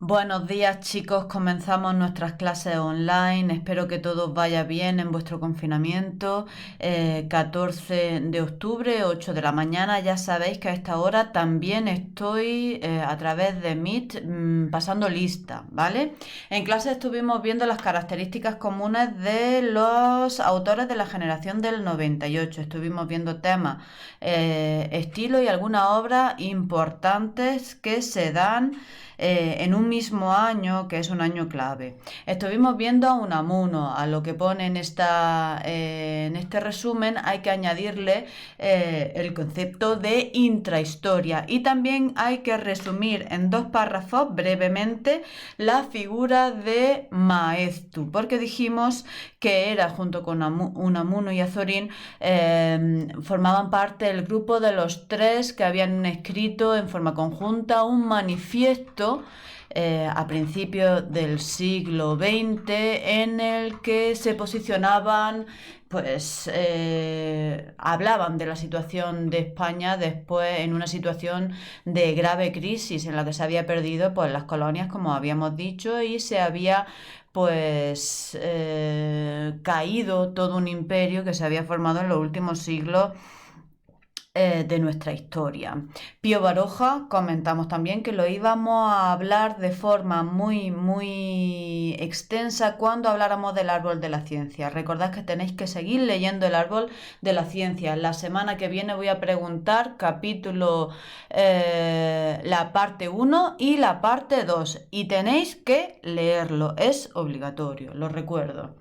Buenos días chicos, comenzamos nuestras clases online, espero que todo vaya bien en vuestro confinamiento. 14 de octubre, 8 de la mañana, ya sabéis que a esta hora también estoy a través de Meet pasando lista, ¿vale? En clase estuvimos viendo las características comunes de los autores de la generación del 98, estuvimos viendo temas, estilo y algunas obras importantes que se dan en un mismo año, que es un año clave. Estuvimos viendo a Unamuno, a lo que pone en este resumen hay que añadirle el concepto de intrahistoria y también hay que resumir en 2 párrafos brevemente la figura de Maeztu, porque dijimos que era junto con Unamuno y Azorín formaban parte del grupo de los 3 que habían escrito en forma conjunta un manifiesto a principios del siglo XX en el que se posicionaban, pues hablaban de la situación de España después en una situación de grave crisis en la que se había perdido pues las colonias, como habíamos dicho, y se había pues caído todo un imperio que se había formado en los últimos siglos de nuestra historia. Pío Baroja comentamos también que lo íbamos a hablar de forma muy extensa cuando habláramos del árbol de la ciencia. Recordad que tenéis que seguir leyendo el árbol de la ciencia. La semana que viene voy a preguntar capítulo, la parte 1 y la parte 2 y tenéis que leerlo, es obligatorio, lo recuerdo.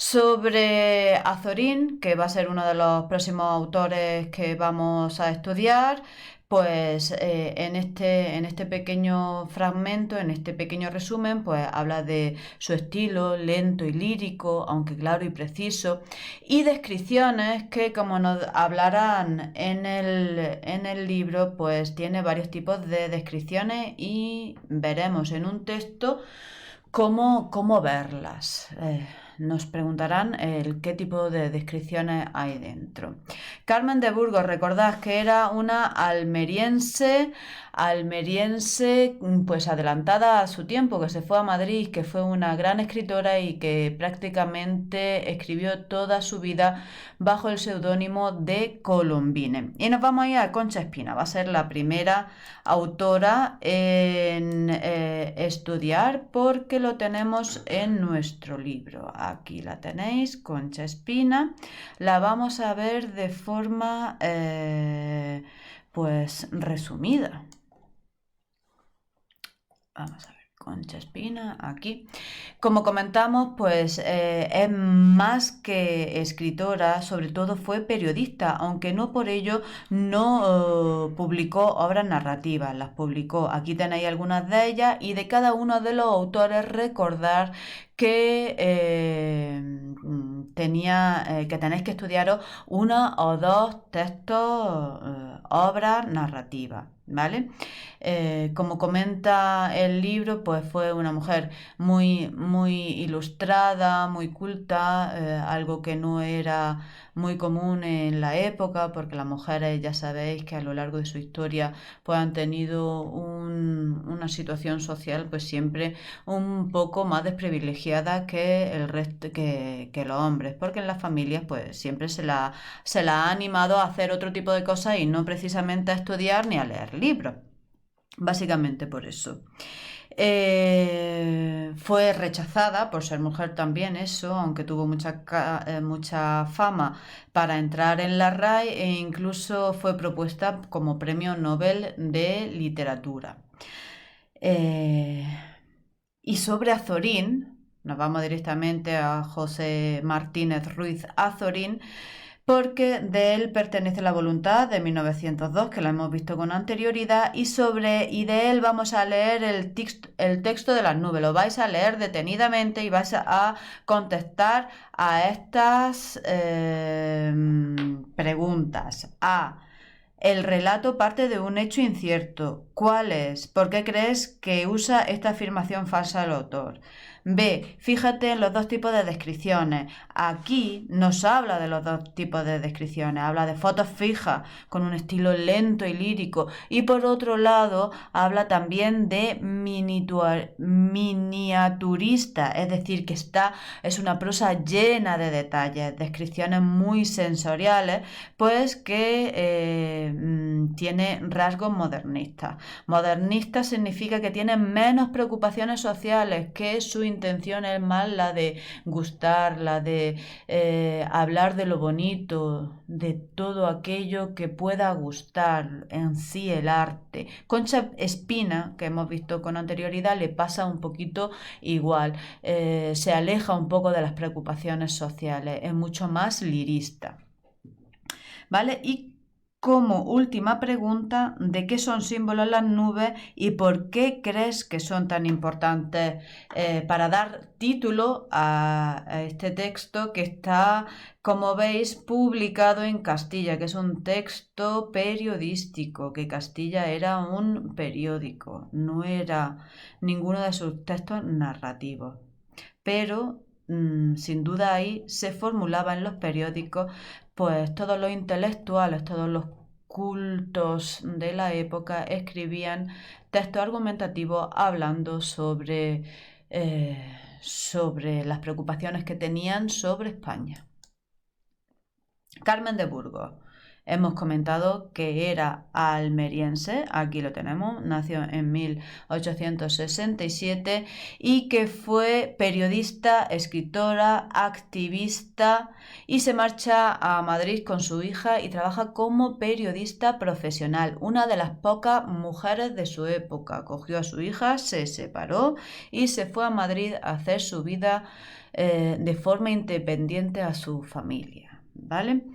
Sobre Azorín, que va a ser uno de los próximos autores que vamos a estudiar, pues en este pequeño fragmento, en este pequeño resumen, pues habla de su estilo lento y lírico, aunque claro y preciso, y descripciones que, como nos hablarán en el libro, pues tiene varios tipos de descripciones y veremos en un texto cómo verlas. Nos preguntarán qué tipo de descripciones hay dentro. Carmen de Burgos, recordad que era una almeriense pues adelantada a su tiempo, que se fue a Madrid, que fue una gran escritora y que prácticamente escribió toda su vida bajo el seudónimo de Colombine. Y nos vamos a ir a Concha Espina, va a ser la primera autora en estudiar porque lo tenemos en nuestro libro. Aquí la tenéis, Concha Espina. La vamos a ver de forma pues resumida. Vamos a ver, Concha Espina, aquí. Como comentamos, pues es más que escritora, sobre todo fue periodista, aunque no por ello no publicó obras narrativas, las publicó. Aquí tenéis algunas de ellas y de cada uno de los autores recordar que que tenéis que estudiaros una o dos textos, obras narrativas, ¿vale? Como comenta el libro, pues fue una mujer muy ilustrada, muy culta, algo que no era muy común en la época, porque las mujeres ya sabéis que a lo largo de su historia pues han tenido una situación social pues siempre un poco más desprivilegiada que el resto, que los hombres, porque en las familias pues siempre se la ha animado a hacer otro tipo de cosas y no precisamente a estudiar ni a leer libros. Básicamente por eso. Fue rechazada por ser mujer también, eso, aunque tuvo mucha fama para entrar en la RAE e incluso fue propuesta como premio Nobel de Literatura. Y sobre Azorín, nos vamos directamente a José Martínez Ruiz Azorín, porque de él pertenece La voluntad de 1902, que lo hemos visto con anterioridad, y de él vamos a leer el texto de las nubes. Lo vais a leer detenidamente y vais a contestar a estas preguntas. El relato parte de un hecho incierto. ¿Cuál es? ¿Por qué crees que usa esta afirmación falsa el autor? B, fíjate en los dos tipos de descripciones. Aquí nos habla de los dos tipos de descripciones. Habla de fotos fijas con un estilo lento y lírico. Y por otro lado, habla también de miniaturista, es decir, que es una prosa llena de detalles, descripciones muy sensoriales, pues que tiene rasgos modernistas. Modernista significa que tiene menos preocupaciones sociales, que su intención es más la de gustar, la de hablar de lo bonito, de todo aquello que pueda gustar en sí el arte. Concha Espina, que hemos visto con anterioridad, le pasa un poquito igual, se aleja un poco de las preocupaciones sociales, es mucho más lirista. ¿Vale? Y como última pregunta, ¿de qué son símbolos las nubes y por qué crees que son tan importantes para dar título a este texto que está, como veis, publicado en Castilla, que es un texto periodístico, que Castilla era un periódico, no era ninguno de sus textos narrativos. Pero sin duda ahí se formulaba en los periódicos pues todos los intelectuales, todos los cultos de la época escribían textos argumentativos hablando sobre las preocupaciones que tenían sobre España. Carmen de Burgos. Hemos comentado que era almeriense, aquí lo tenemos, nació en 1867 y que fue periodista, escritora, activista y se marcha a Madrid con su hija y trabaja como periodista profesional, una de las pocas mujeres de su época. Cogió a su hija, se separó y se fue a Madrid a hacer su vida de forma independiente a su familia, ¿vale?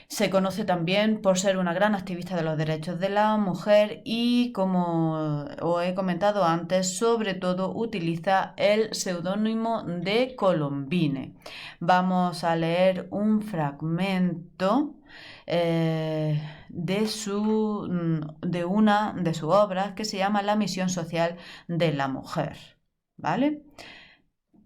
Se conoce también por ser una gran activista de los derechos de la mujer y, como os he comentado antes, sobre todo utiliza el seudónimo de Colombine. Vamos a leer un fragmento de una de sus obras que se llama La misión social de la mujer, ¿vale?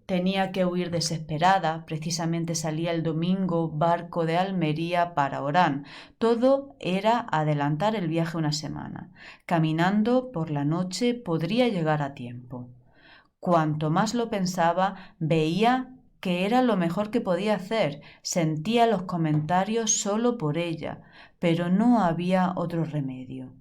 Tenía que huir desesperada, precisamente salía el domingo barco de Almería para Orán. Todo era adelantar el viaje una semana. Caminando por la noche podría llegar a tiempo. Cuanto más lo pensaba, veía que era lo mejor que podía hacer. Sentía los comentarios solo por ella, pero no había otro remedio.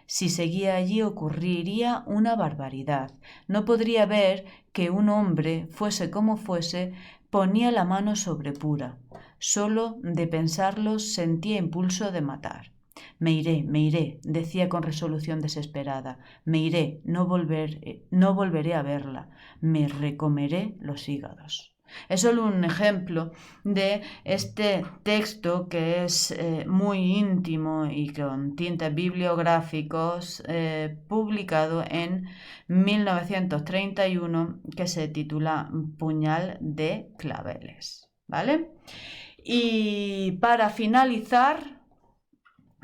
Si seguía allí ocurriría una barbaridad. No podría ver que un hombre, fuese como fuese, ponía la mano sobre Pura. Solo de pensarlo sentía impulso de matar. Me iré, decía con resolución desesperada. Me iré, no volveré a verla. Me recomeré los hígados. Es solo un ejemplo de este texto que es muy íntimo y con tintes bibliográficos, publicado en 1931, que se titula Puñal de claveles, ¿vale? Y para finalizar,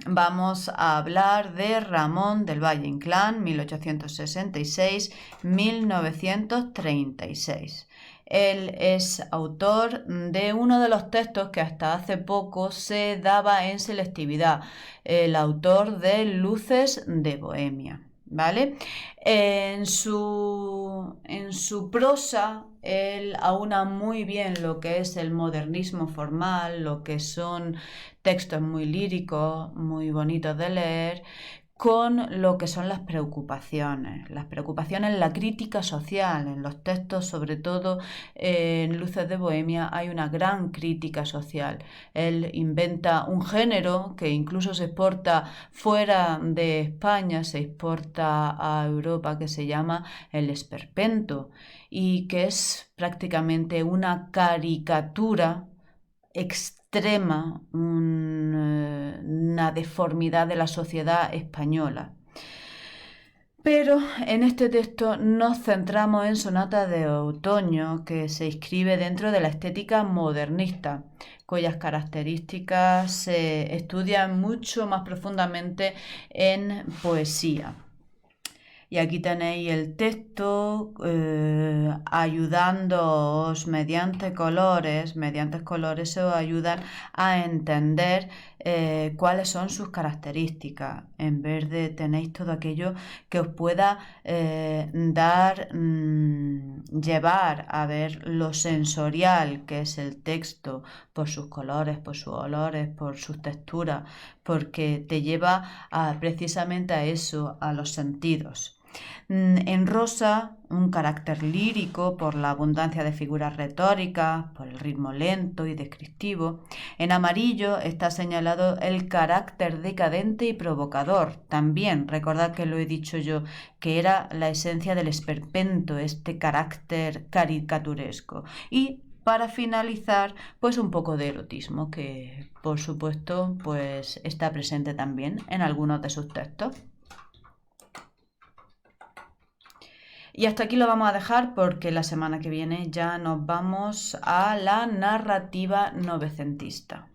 vamos a hablar de Ramón del Valle Inclán, 1866-1936. Él es autor de uno de los textos que hasta hace poco se daba en selectividad, el autor de Luces de Bohemia, ¿vale? En su prosa, él aúna muy bien lo que es el modernismo formal, lo que son textos muy líricos, muy bonitos de leer, con lo que son las preocupaciones, la crítica social. En los textos, sobre todo en Luces de Bohemia, hay una gran crítica social. Él inventa un género que incluso se exporta fuera de España, se exporta a Europa, que se llama el esperpento y que es prácticamente una caricatura extrema, una deformidad de la sociedad española. Pero en este texto nos centramos en Sonata de Otoño, que se inscribe dentro de la estética modernista, cuyas características se estudian mucho más profundamente en poesía. Y aquí tenéis el texto ayudándoos mediante colores. Mediante colores se os ayudan a entender cuáles son sus características. En vez de tenéis todo aquello que os pueda llevar a ver lo sensorial que es el texto por sus colores, por sus olores, por sus texturas, porque te lleva precisamente a eso, a los sentidos. En rosa, un carácter lírico por la abundancia de figuras retóricas, por el ritmo lento y descriptivo. En amarillo está señalado el carácter decadente y provocador. También, recordad que lo he dicho yo, que era la esencia del esperpento, este carácter caricaturesco. Y para finalizar, pues un poco de erotismo, que por supuesto pues está presente también en algunos de sus textos. Y hasta aquí lo vamos a dejar porque la semana que viene ya nos vamos a la narrativa novecentista.